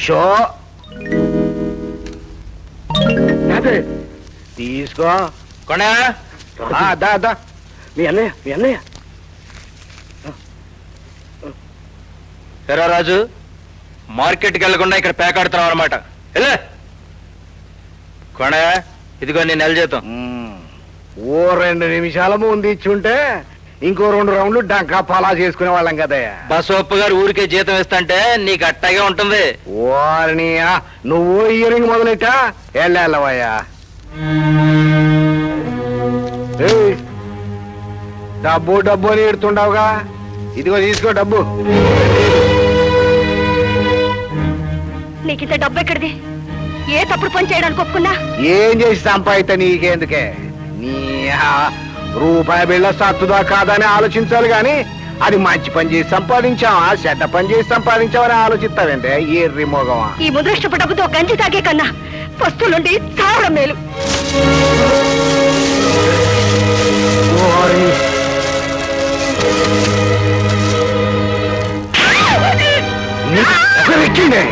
Show అదే తీసుకో కొనా దా దా మీ అన్నయ్య ఎరా రాజు మార్కెట్కి వెళ్లకుండా ఇక్కడ పేకాడుతున్నావు అనమాట కొనా ఇదిగో నీ నెల జీతం. ఓ 2 నిమిషాల ముందు ఇచ్చుంటే ఇంకో 2 రౌండ్లు డంకా పలా చేసుకునే వాళ్ళం కదయ్యా. బసవప్ప గారు ఊరికే జీతం ఇస్తంటే నీకు అట్టాగే ఉంటుంది. ఓర్నియా నువ్వు ఇయరింగ్ మొదలెట్టా వెళ్ళవయ్యా. డబ్బు డబ్బు అని ఎడుతుండవుగా, ఇదిగో తీసుకో డబ్బు. నీకింత డబ్బు ఎక్కడిది? ఏ తప్పుడు పని చేయడానికి ఒప్పుకున్నా? ఏం చేసి సంపాదిత నీకేందుకే? నీ రూపాయి బిళ్ళ సత్తుదా కాదని ఆలోచించాలి గాని అది మంచి పని చేసి సంపాదించావా చెడ్డ పని చేసి సంపాదించావని ఆలోచిస్తావంటే ఎర్రి మోగమా. ఈ ముదృష్టపు డబ్బుతో గంజి తాగే కన్నా వస్తువులుండి చావడం మేలు. ఎక్కిండే